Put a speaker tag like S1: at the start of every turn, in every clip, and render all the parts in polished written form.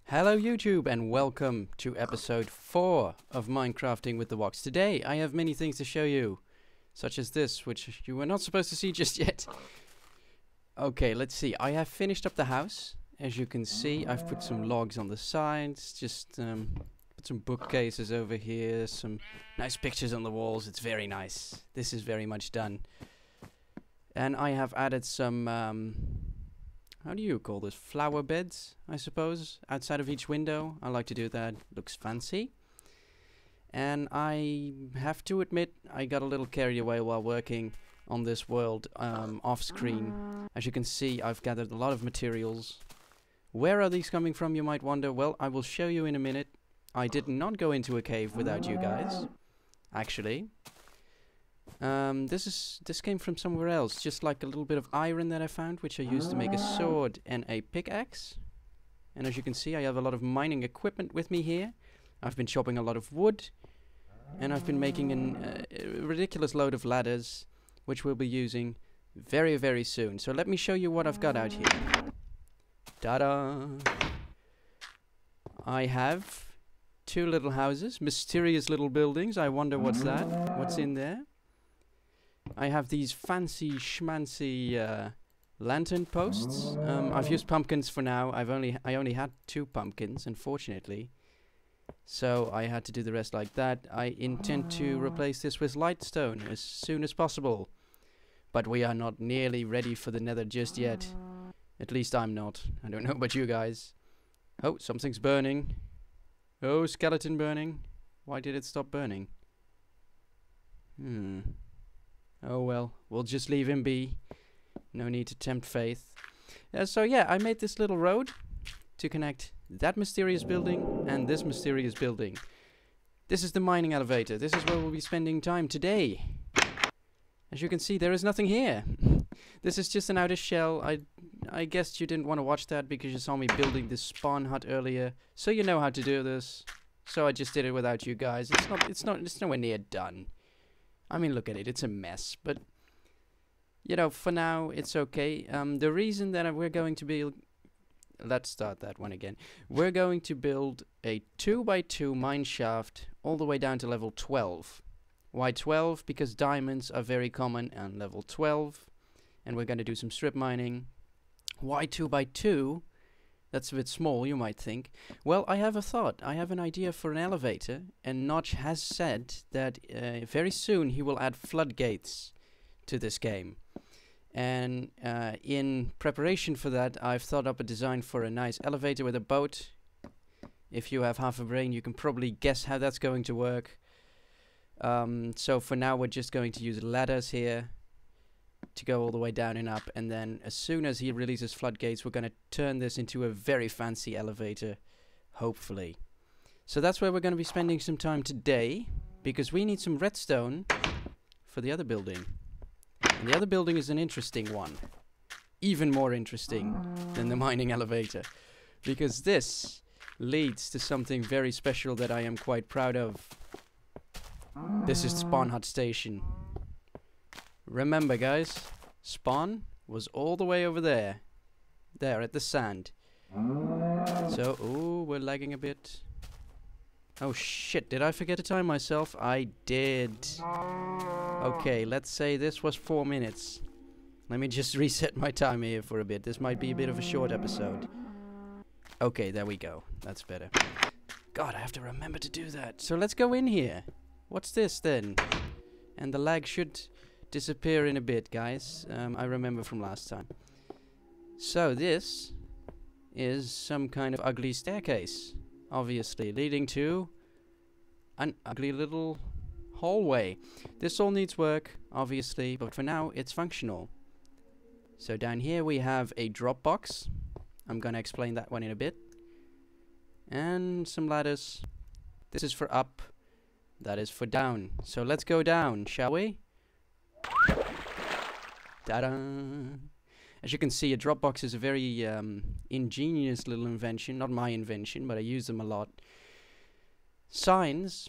S1: Hello YouTube and welcome to episode 4 of Mincrafting with the W0x. Today I have many things to show you, such as this, which you were not supposed to see just yet. Okay, let's see. I have finished up the house. As you can see, I've put some logs on the sides, just put some bookcases over here, some nice pictures on the walls. It's very nice. This is very much done. And I have added some how do you call this? Flower beds, I suppose, outside of each window. I like to do that. Looks fancy. And I have to admit, I got a little carried away while working on this world off screen. As you can see, I've gathered a lot of materials. Where are these coming from, you might wonder? Well, I will show you in a minute. I did not go into a cave without you guys, actually. This came from somewhere else, just like a little bit of iron that I found, which I used to make a sword and a pickaxe. And as you can see, I have a lot of mining equipment with me here. I've been chopping a lot of wood, and I've been making a ridiculous load of ladders, which we'll be using very, very soon. So let me show you what I've got out here. Ta-da! I have two little houses, mysterious little buildings. I wonder what's that? What's in there? I have these fancy schmancy lantern posts. I've used pumpkins for now. I only had 2 pumpkins, unfortunately. So I had to do the rest like that. I intend to replace this with lightstone as soon as possible. But we are not nearly ready for the nether just yet. At least I'm not. I don't know about you guys. Oh, something's burning. Oh, skeleton burning. Why did it stop burning? Oh well, we'll just leave him be. No need to tempt fate. So yeah, I made this little road to connect that mysterious building and this mysterious building. This is the mining elevator. This is where we'll be spending time today. As you can see, there is nothing here. This is just an outer shell. I guess you didn't want to watch that because you saw me building this spawn hut earlier. So you know how to do this. So I just did it without you guys. It's nowhere near done. I mean, look at it, it's a mess, but, you know, for now, it's okay. The reason that we're going to build, let's start that one again. We're going to build a 2x2 mine shaft all the way down to level 12. Why 12? Because diamonds are very common on level 12, and we're going to do some strip mining. Why 2x2? That's a bit small, you might think. Well, I have a thought. I have an idea for an elevator, and Notch has said that very soon he will add floodgates to this game. And in preparation for that, I've thought up a design for a nice elevator with a boat. If you have half a brain, you can probably guess how that's going to work. So for now, we're just going to use ladders here to go all the way down and up, and then as soon as he releases floodgates, we're going to turn this into a very fancy elevator, hopefully. So that's where we're going to be spending some time today, because we need some redstone for the other building. And the other building is an interesting one, even more interesting than the mining elevator, because this leads to something very special that I am quite proud of. This is Spawn Hut Station. Remember, guys, spawn was all the way over there. There, at the sand. So, ooh, we're lagging a bit. Oh, shit, did I forget to time myself? I did. Okay, let's say this was 4 minutes. Let me just reset my timer here for a bit. This might be a bit of a short episode. Okay, there we go. That's better. God, I have to remember to do that. So let's go in here. What's this, then? And the lag should disappear in a bit, guys. I remember from last time. So this is some kind of ugly staircase, obviously, leading to an ugly little hallway. This all needs work, obviously, but for now it's functional. So down here we have a drop box. I'm gonna explain that one in a bit. And some ladders. This is for up. That is for down. So let's go down, shall we? Ta-da! As you can see, a drop box is a very ingenious little invention. Not my invention, but I use them a lot. Signs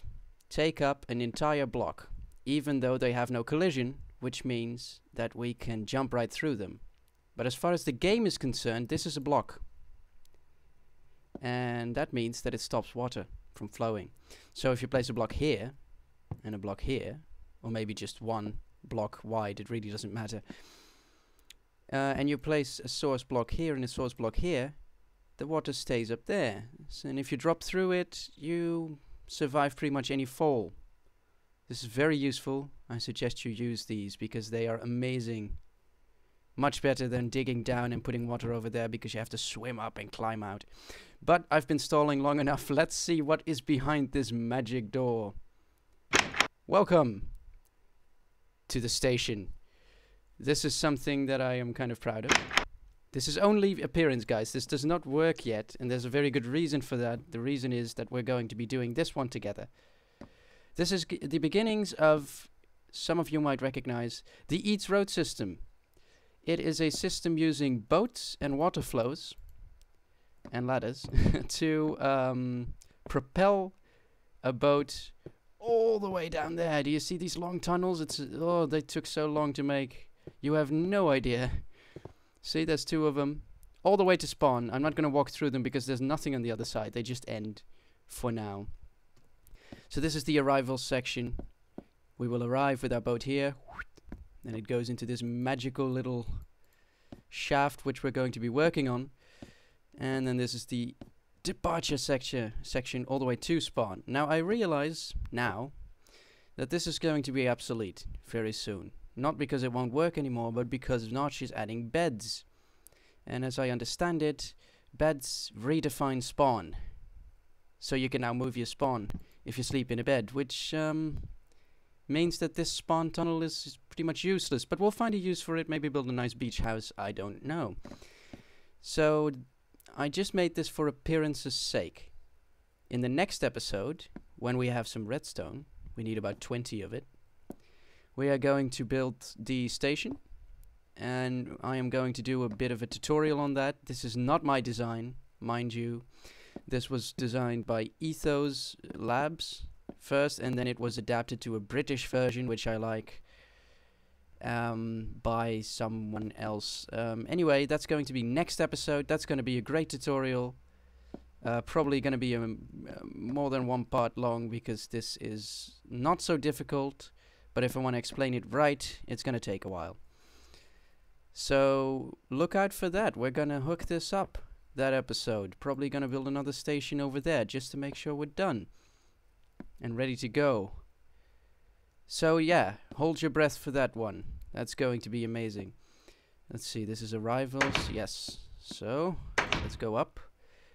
S1: take up an entire block, even though they have no collision, which means that we can jump right through them. But as far as the game is concerned, this is a block. and that means that it stops water from flowing. So if you place a block here and a block here, or maybe just one block wide, it really doesn't matter, and you place a source block here and a source block here, the water stays up there. So, and if you drop through it, you survive pretty much any fall. This is very useful. I suggest you use these because they are amazing. Much better than digging down and putting water over there because you have to swim up and climb out. But I've been stalling long enough. Let's see what is behind this magic door. Welcome to the station. This is something that I am kind of proud of. This is only appearance, guys. This does not work yet, and there's a very good reason for that. The reason is that we're going to be doing this one together. This is the beginnings of, some of you might recognize, the Eats Road system. It is a system using boats and water flows and ladders to propel a boat all the way down there. Do you see these long tunnels? Oh, they took so long to make. You have no idea. See, there's two of them. All the way to spawn. I'm not going to walk through them because there's nothing on the other side. They just end for now. So this is the arrival section. We will arrive with our boat here. And it goes into this magical little shaft which we're going to be working on. And then this is the departure section all the way to spawn. Now I realize now that this is going to be obsolete very soon. Not because it won't work anymore, but because Notch is adding beds. And as I understand it, beds redefine spawn. So you can now move your spawn if you sleep in a bed, which means that this spawn tunnel is pretty much useless. But we'll find a use for it, maybe build a nice beach house, I don't know. So I just made this for appearance's sake. In the next episode, when we have some redstone, we need about 20 of it, we are going to build the station, and I am going to do a bit of a tutorial on that. This is not my design, mind you. This was designed by Ethos Labs first, and then it was adapted to a British version, which I like, by someone else. Anyway, that's going to be next episode. That's going to be a great tutorial. Probably going to be more than one part long because this is not so difficult. But if I want to explain it right, it's going to take a while. So look out for that. We're going to hook this up, that episode. Probably going to build another station over there just to make sure we're done and ready to go. So yeah, hold your breath for that one. That's going to be amazing. Let's see, this is arrivals. Yes. So let's go up.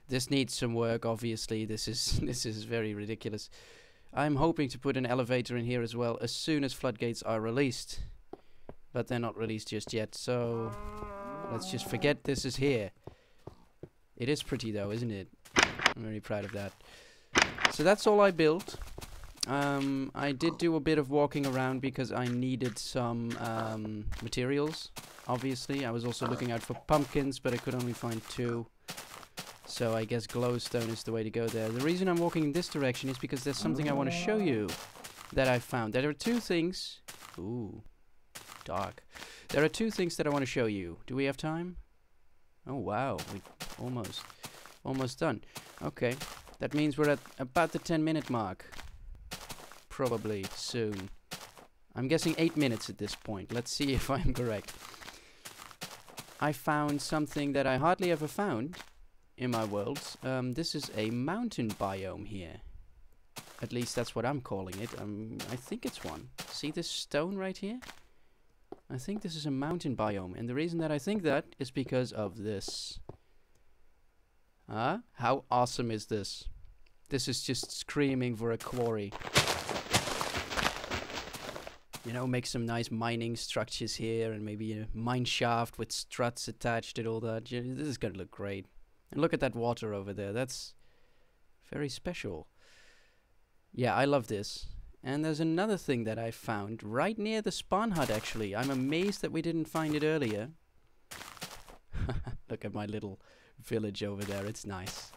S1: This needs some work, obviously. This is very ridiculous. I'm hoping to put an elevator in here as well as soon as floodgates are released. But they're not released just yet, so let's just forget this is here. It is pretty though, isn't it? I'm very proud of that. So that's all I built. I did do a bit of walking around because I needed some materials, obviously. I was also looking out for pumpkins, but I could only find 2. So I guess glowstone is the way to go there. The reason I'm walking in this direction is because there's something I want to show you that I found. There are 2 things. Ooh, dark. There are 2 things that I want to show you. Do we have time? Oh wow, we almost done. Okay, that means we're at about the 10-minute mark. Probably soon. I'm guessing 8 minutes at this point. Let's see if I'm correct. I found something that I hardly ever found in my worlds. This is a mountain biome here. At least that's what I'm calling it. I think it's one. See this stone right here? I think this is a mountain biome, and the reason that I think that is because of this. How awesome is this? This is just screaming for a quarry. You know, make some nice mining structures here, and maybe a mine shaft with struts attached and all that. This is gonna look great. And look at that water over there. That's very special. Yeah, I love this. And there's another thing that I found right near the spawn hut, actually. I'm amazed that we didn't find it earlier. Look at my little village over there. It's nice.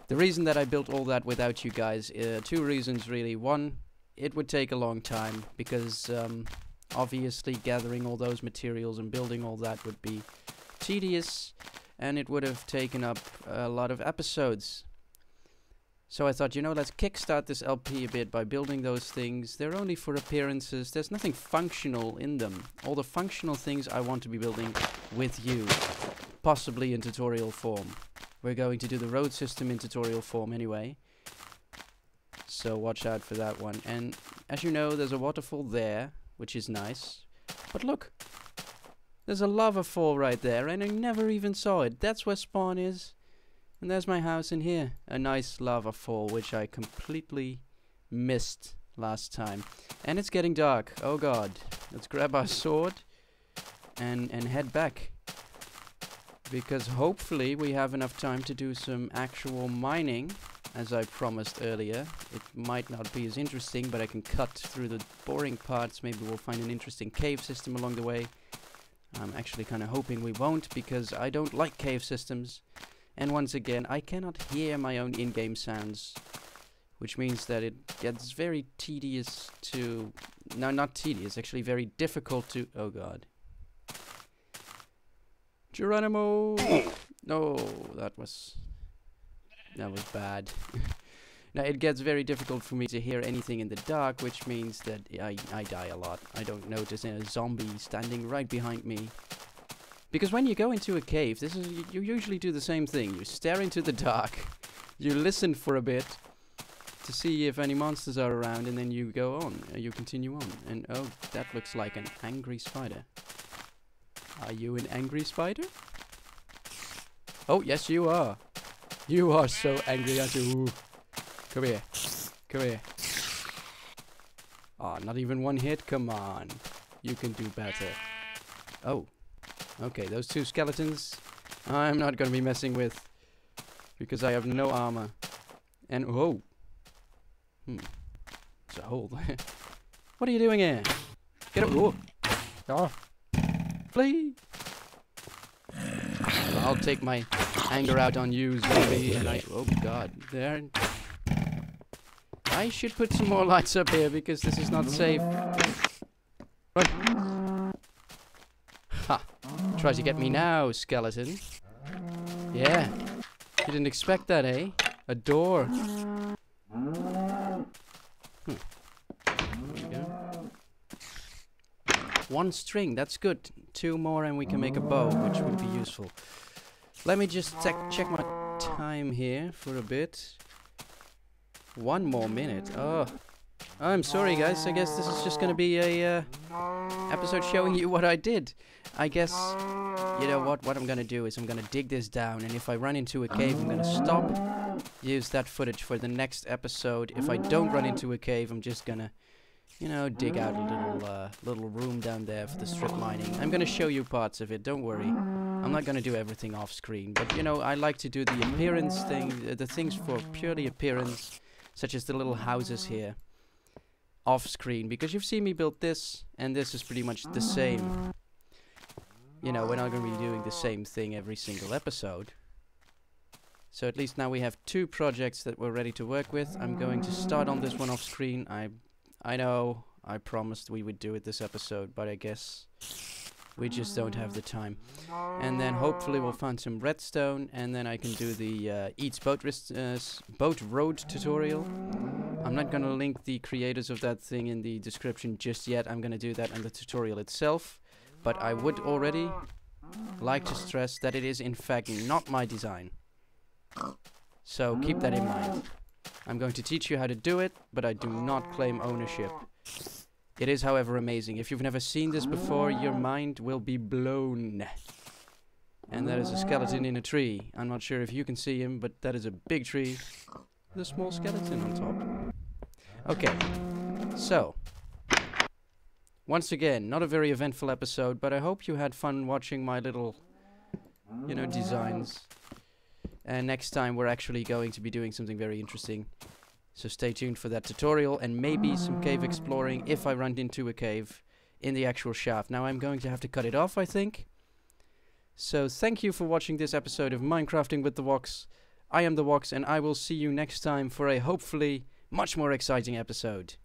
S1: The reason that I built all that without you guys, 2 reasons really. One, it would take a long time because obviously gathering all those materials and building all that would be tedious. and it would have taken up a lot of episodes. So I thought, you know, let's kickstart this LP a bit by building those things. They're only for appearances. There's nothing functional in them. All the functional things I want to be building with you, possibly in tutorial form. We're going to do the road system in tutorial form anyway. So watch out for that one. And as you know, there's a waterfall there, which is nice. But look, there's a lava fall right there, and I never even saw it. That's where spawn is. And there's my house in here. A nice lava fall, which I completely missed last time. And it's getting dark. Oh god. Let's grab our sword and head back. Because hopefully we have enough time to do some actual mining, as I promised earlier. It might not be as interesting, but I can cut through the boring parts. Maybe we'll find an interesting cave system along the way. I'm actually kind of hoping we won't, because I don't like cave systems. And once again, I cannot hear my own in-game sounds, which means that it gets very tedious to... No, not tedious, actually very difficult to... Oh god. Geronimo! No, that was bad. Now, it gets very difficult for me to hear anything in the dark, which means that I die a lot. I don't notice a zombie standing right behind me. Because when you go into a cave, you usually do the same thing. You stare into the dark, you listen for a bit to see if any monsters are around, and then you go on, you continue on. And oh, that looks like an angry spider. Are you an angry spider? Oh, yes you are. You are so angry, aren't you? Come here. Come here. Oh, not even one hit? Come on. You can do better. Oh. Okay, those two skeletons I'm not going to be messing with, because I have no armor. And oh, it's a hole. What are you doing here? Get up! Oh, oh. Flee! I'll take my anger out on you, zombie. And oh god, there. I should put some more lights up here because this is not safe. Run! Ha! Try to get me now, skeleton. Yeah. You didn't expect that, eh? A door. There we go. One string, that's good. Two more and we can make a bow, which would be useful. Let me just check my time here for a bit. 1 more minute. Oh. I'm sorry, guys. I guess this is just going to be a episode showing you what I did. I guess, you know what I'm going to do is I'm going to dig this down, and if I run into a cave, I'm going to stop, use that footage for the next episode. If I don't run into a cave, I'm just going to, you know, dig out a little room down there for the strip mining. I'm going to show you parts of it, don't worry. I'm not going to do everything off screen, but, you know, I like to do the appearance thing, the things for purely appearance, such as the little houses here, off screen, because you've seen me build this, and this is pretty much the same. You know, we're not going to be doing the same thing every single episode. So at least now we have 2 projects that we're ready to work with. I'm going to start on this one off screen. I know I promised we would do it this episode, but I guess we just don't have the time. And then hopefully we'll find some redstone, and then I can do the Eats Boat Road tutorial. I'm not going to link the creators of that thing in the description just yet. I'm going to do that in the tutorial itself. But I would already like to stress that it is in fact not my design. So keep that in mind. I'm going to teach you how to do it, but I do not claim ownership. It is, however, amazing. If you've never seen this before, your mind will be blown. And that is a skeleton in a tree. I'm not sure if you can see him, but that is a big tree with a small skeleton on top. Okay, so once again, not a very eventful episode, but I hope you had fun watching my little, you know, designs. And next time we're actually going to be doing something very interesting. So stay tuned for that tutorial and maybe some cave exploring if I run into a cave in the actual shaft. Now I'm going to have to cut it off, I think. So thank you for watching this episode of Mincrafting with the W0x. I am the W0x, and I will see you next time for a hopefully much more exciting episode.